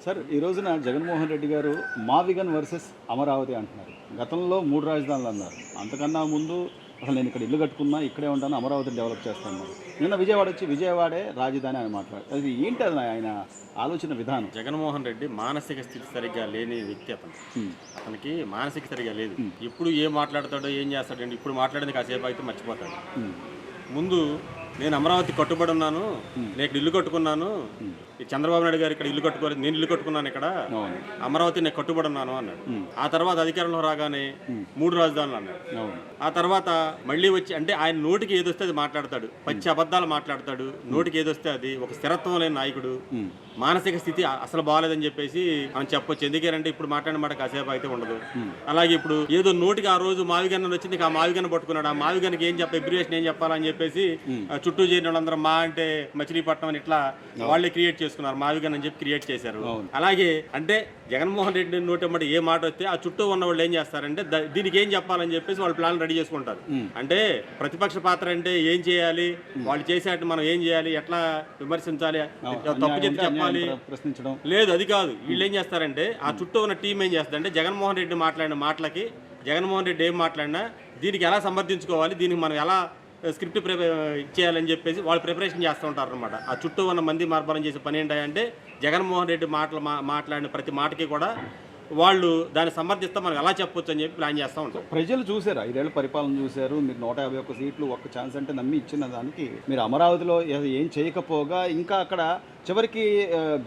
Sir ఈ రోజున జగన్మోహన్ రెడ్డి గారు మావిగన్ వర్సెస్ అమరావతి అంటున్నారు. గతంలో 3 రాజధానులు అన్నారు. అంతకన్నా ముందు అసలు నేను ఇక్కడ ఇల్లు కట్టుకున్నా, ఇక్కడే ఉంటాను, అమరావతిని డెవలప్ చేస్తాను. నిన్న విజయవాడ వచ్చి విజయవాడే రాజధాని అని మాట్లాడారు. అది ఏంటి అది ఆయన ఆలోచన విధానం? జగన్మోహన్ రెడ్డి మానసిక స్థితి సరిగ్గా లేని వ్యక్తి అతనికి మానసిక సరిగ్గా లేదు. ఎప్పుడు ఏం మాట్లాడతాడో ఏం చేస్తాడండి. ఇప్పుడు మాట్లాడేది కాసేపు అయితే మర్చిపోతాడు. ముందు నేను అమరావతి కట్టుబడి ఉన్నాను, నేను ఇక్కడ ఇల్లు కట్టుకున్నాను, ఈ చంద్రబాబు నాయుడు గారు ఇక్కడ ఇల్లు కట్టుకోలేదు, నేను ఇల్లు కట్టుకున్నాను ఇక్కడ, అమరావతి నేను కట్టుబడి ఉన్నాను అన్నాడు. ఆ తర్వాత అధికారంలో రాగానే 3 రాజధానులు అన్నాడు. ఆ తర్వాత మళ్ళీ వచ్చి అంటే ఆయన నోటికి ఏదొస్తే అది మాట్లాడతాడు, పచ్చి అబద్ధాలు మాట్లాడతాడు, నోటికి ఏదొస్తే అది. ఒక స్థిరత్వం లేని నాయకుడు, మానసిక స్థితి అసలు బాగాలేదని చెప్పేసి మనం చెప్పొచ్చు. ఎందుకంటే ఇప్పుడు మాట్లాడిన మాట కాసేపు అయితే ఉండదు. అలాగే ఇప్పుడు ఏదో నోటికి ఆ రోజు మావిగన్న వచ్చింది, ఆ మావిగన్న పట్టుకున్నాడు. ఆ మావిగన్నకి ఏం ఎబ్రివేషన్ ఏం చెప్పాలని చెప్పేసి చుట్టూ చేరిన వాళ్ళందరూ మా అంటే మచిలీపట్నం అని ఇట్లా వాళ్ళే క్రియేట్ చేసుకున్నారు, మావిగన్ అని చెప్పి క్రియేట్ చేశారు. అలాగే అంటే జగన్మోహన్ రెడ్డి నోటమ్మటి ఏ మాట వస్తే ఆ చుట్టూ ఉన్న వాళ్ళు ఏం చేస్తారంటే దీనికి ఏం చెప్పాలని చెప్పేసి వాళ్ళు ప్లాన్ రెడీ చేసుకుంటారు. అంటే ప్రతిపక్ష పాత్ర అంటే ఏం చేయాలి, వాళ్ళు చేసేట్టు మనం ఏం చేయాలి, ఎట్లా విమర్శించాలి, తప్పు చేసి చెప్పాలి, ప్రశ్నించడం లేదు. అది కాదు. వీళ్ళు ఏం చేస్తారంటే ఆ చుట్టూ ఉన్న టీం ఏం చేస్తారంటే జగన్మోహన్ రెడ్డి మాట్లాడిన మాటలకి జగన్మోహన్ రెడ్డి ఏం మాట్లాడినా దీనికి ఎలా సమర్థించుకోవాలి, దీనికి మనం ఎలా స్క్రిప్ట్ ఇచ్చేయాలని చెప్పేసి వాళ్ళు ప్రిపరేషన్ చేస్తూ ఉంటారు అనమాట. ఆ చుట్టూ ఉన్న మంది మార్పాలని చేసే పని ఏంటంటే జగన్మోహన్ రెడ్డి మాట్లాడిన ప్రతి మాటకి కూడా వాళ్ళు దాన్ని సమర్థిస్తే మనం ఎలా చెప్పొచ్చు అని చెప్పి ప్లాన్ చేస్తూ ఉంటాం. ప్రజలు చూసారు, 5 ఏళ్ళ పరిపాలన చూశారు. మీరు 151 సీట్లు ఒక్క ఛాన్స్ అంటే నమ్మి ఇచ్చిన దానికి మీరు అమరావతిలో ఏం చేయకపోగా ఇంకా అక్కడ చివరికి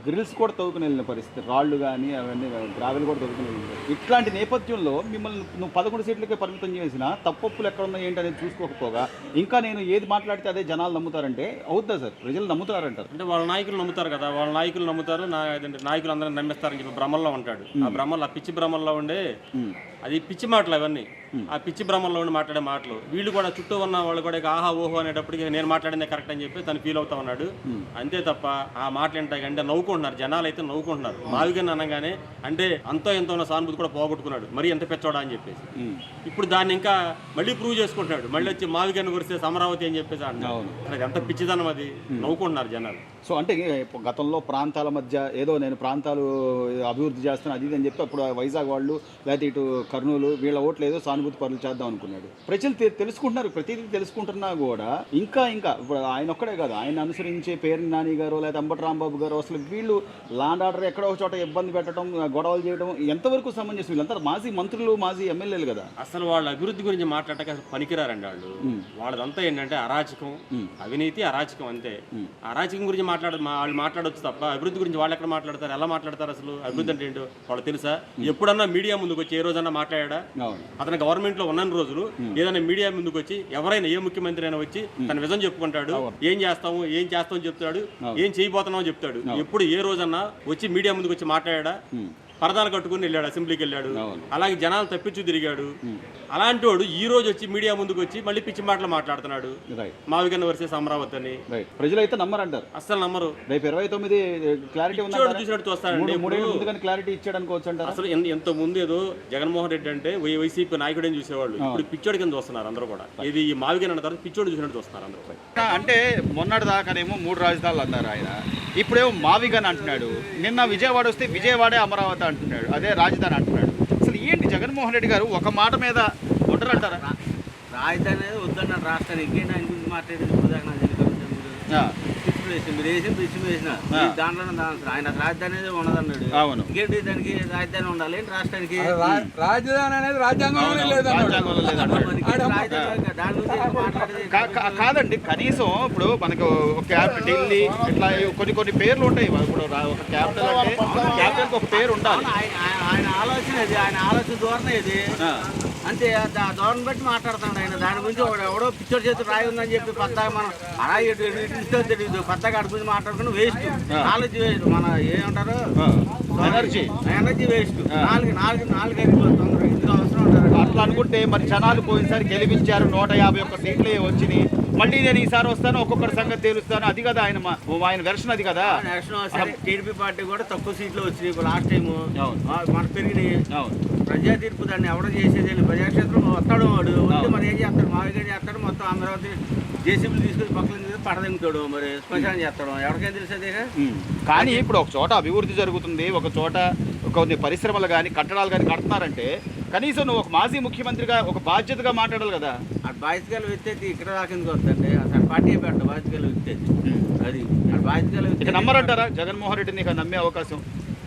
గ్రిల్స్ కూడా తవ్వుకుని వెళ్ళిన పరిస్థితి, రాళ్ళు కానీ అవన్నీ గ్రావెల్ కూడా తవ్వుకుని వెళ్ళిన. ఇట్లాంటి నేపథ్యంలో మిమ్మల్ని నువ్వు 11 సీట్లకే పరిమితం చేసినా తప్పులు ఎక్కడ ఉన్నాయి ఏంటి అనేది చూసుకోకపోగా ఇంకా నేను ఏది మాట్లాడితే అదే జనాలు నమ్ముతారంటే అవుద్దా సార్? ప్రజలు నమ్ముతారంటారు అంటే వాళ్ళ నాయకులు నమ్ముతారు కదా, వాళ్ళ నాయకులు నమ్ముతారు, నాయకులు అందరూ నమ్మేస్తారని చెప్పి భ్రమల్లో ఉంటాడు. ఆ భ్రమల్లో, ఆ పిచ్చి భ్రమల్లో ఉండే అది పిచ్చి మాటలు అవన్నీ. ఆ పిచ్చి భ్రమంలో ఉండి మాట్లాడే మాటలు వీళ్ళు కూడా చుట్టూ ఉన్న వాళ్ళు కూడా ఆహా ఓహో అనేటప్పటికి నేను మాట్లాడిందే కరెక్ట్ అని చెప్పి తను ఫీల్ అవుతా ఉన్నాడు. అంతే తప్ప ఆ మాటలు ఏంటంటే నవ్వుకుంటున్నారు, జనాలు అయితే నవ్వుకుంటున్నారు. మావిగన్ అనగానే అంటే అంతో ఎంతో ఉన్న సానుభూతి కూడా పోగొట్టుకున్నాడు, మరి ఎంత పెచ్చోడా అని చెప్పేసి. ఇప్పుడు దాన్ని ఇంకా మళ్ళీ ప్రూవ్ చేసుకుంటున్నాడు. మళ్ళీ వచ్చి మావిగన్ గురిస్తే అమరావతి అని చెప్పేసి అంటున్నాడు. ఎంత పిచ్చిదనం అది, నవ్వుకుంటున్నారు జనాలు. సో అంటే గతంలో ప్రాంతాల మధ్య ఏదో నేను ప్రాంతాలు అభివృద్ధి చేస్తాను అది ఇది అని చెప్పి అప్పుడు వైజాగ్ వాళ్ళు లేకపోతే ఇటు కర్నూలు వీళ్ళ ఓట్లు ఏదో సానుభూతి పనులు చేద్దాం అనుకున్నాడు. ప్రజలు తెలుసుకుంటున్నారు, ప్రతిదీ తెలుసుకుంటున్నా కూడా ఇంకా ఇప్పుడు ఆయన ఒక్కడే కాదు, ఆయన అనుసరించే పేరు నాని గారు లేదా అంబటి రాంబాబు గారు అసలు వీళ్ళు లాండ్ ఆర్డర్ ఎక్కడో ఒక చోట ఇబ్బంది పెట్టడం, గొడవలు చేయడం ఎంతవరకు సమంజసం? వీళ్ళంతా మాజీ మంత్రులు, మాజీ ఎమ్మెల్యేలు కదా. అసలు వాళ్ళ అభివృద్ధి గురించి మాట్లాడక పనికిరారండి వాళ్ళు. వాళ్ళదంతా ఏంటంటే అరాచకం, అవినీతి, అరాచకం అంతే. అరాచకం గురించి వాళ్ళు మాట్లాడొచ్చు తప్ప అభివృద్ధి గురించి వాళ్ళు ఎక్కడ మాట్లాడతారు, ఎలా మాట్లాడతారు? అసలు అభివృద్ధి అంటే ఏంటో వాళ్ళు తెలుసా? ఎప్పుడన్నా మీడియా ముందుకు వచ్చి ఏ రోజన్నా మాట్లాడా? అతను గవర్నమెంట్ లో ఉన్న రోజులు ఏదైనా మీడియా ముందుకు వచ్చి ఎవరైనా ఏ ముఖ్యమంత్రి అయినా వచ్చి తన విజన్ చెప్పుకుంటాడు, ఏం చేస్తామని చెప్తాడు, ఏం చేయబోతున్నామో చెప్తాడు. ఎప్పుడు ఏ రోజన్నా వచ్చి మీడియా ముందుకు వచ్చి మాట్లాడా? పరదాలు కట్టుకుని వెళ్ళాడు, అసెంబ్లీకి వెళ్ళాడు, అలాగే జనాలు తప్పించు తిరిగాడు. అలాంటి వాడు ఈ రోజు వచ్చి మీడియా ముందుకు వచ్చి మళ్ళీ పిచ్చి మాటలు మాట్లాడుతున్నాడు. మావిగన్ వర్సెస్ అమరావతి అని ప్రజలైతే నమ్మరంటారు, అస్సలు నమ్మరు. రేపు 29 క్లారిటీ చూసినట్టు చూస్తారండి. క్లారిటీ ఇచ్చాడు అనుకోవచ్చు. అసలు ఎంతో ముందు ఏదో జగన్మోహన్ రెడ్డి అంటే వైసీపీ నాయకుడని చూసేవాళ్ళు, ఇప్పుడు పిచ్చోడి కింద చూస్తున్నారు అందరూ కూడా. ఇది ఈ మావిగన్ అన్న తర్వాత పిచ్చోడు చూసినట్టు చూస్తున్నారు అందరూ. అంటే మొన్నటి దాకానేమో 3 రాజధానులు అన్నారు ఆయన, ఇప్పుడేమో మావిగన్ అంటున్నాడు. నిన్న విజయవాడ వస్తే విజయవాడే అమరావతి అంటున్నాడు, అదే రాజధాని అంటున్నాడు. అసలు ఏంటి జగన్మోహన్ రెడ్డి గారు ఒక మాట మీద ఉంటారంటారా? రాజధాని అనేది వద్దన్నాడు రాష్ట్రానికి. ఆయన గురించి మాట్లాడేది మీరు వేసిన దాంట్లో ఆయన రాజధాని అనేది ఉండదన్నాడు. అవును, ఇంకేంటి దానికి రాజధాని ఉండాలి ఏంటి రాష్ట్రానికి? రాజధాని అనేది రాజ్యాంగంలో లేదు. కాదండి, కనీసం ఇప్పుడు మనకు ఢిల్లీ ఇట్లా కొన్ని పేర్లు ఉంటాయి. ఇప్పుడు ఒక క్యాపిటల్ అంటే క్యాపిటల్కి ఒక పేరు ఉండాలి. ఆయన ఆలోచన ఇది, ఆయన ఆలోచన ధోరణి ఇది అంతే. ధోరణి బట్టి మాట్లాడుతున్నాడు ఆయన. దాని గురించి ఎవడో పిక్చర్ చేతి రాయి ఉందని చెప్పి కొత్తగా మనం అలా ఇష్టం తెలియదు, కొత్తగా అటు గురించి మాట్లాడుకుని వేస్ట్, నాలెడ్జ్ వేస్ట్. మన ఏమంటారు ఎనర్జీ వేస్ట్. నాలుగు ఇందులో అవసరం ఉంటారు. అట్లా అనుకుంటే మరి జనాలు పోయినసారి గెలిపించారు, 151 సీట్లే వచ్చినాయి. మళ్ళీ నేను ఈసారి వస్తాను, ఒక్కొక్కటి సంగతి తెలుస్తాను, అది కదా ఆయన వెర్షన్, అది కదా. టీడీపీ పార్టీ కూడా తక్కువ సీట్లు వచ్చినాయి లాస్ట్ టైం, మనకు పెరిగినాయి. ప్రజా తీర్పు దాన్ని ఎవడో చేసేది ప్రజాక్షేత్రం వస్తాడు, వాడు వస్తే మరి ఏం చేస్తాడు? మావిగా చేస్తాడు, మొత్తం అమరావతి జేసీబీలు తీసుకొని పక్కన పడదెంగుతాడు, మరి శ్మశానం చేస్తాడు, ఎవరికైనా తెలిసేదే. కానీ ఇప్పుడు ఒక చోట అభివృద్ధి జరుగుతుంది, ఒక చోట కొన్ని పరిశ్రమలు కానీ కట్టడాలు కానీ కడుతున్నారంటే కనీసం నువ్వు ఒక మాజీ ముఖ్యమంత్రిగా ఒక బాధ్యతగా మాట్లాడాలి కదా. ఆ బాధ్యతలు వ్యక్తి ఇక్కడ రాకిందుకు వస్తుంది, అసలు పార్టీ పెట్ట బాధ్యతలు వ్యక్తి అది. ఆ బాధ్యతలు ఇక నమ్మరంటారా జగన్మోహన్ రెడ్డిని ఇక నమ్మే అవకాశం?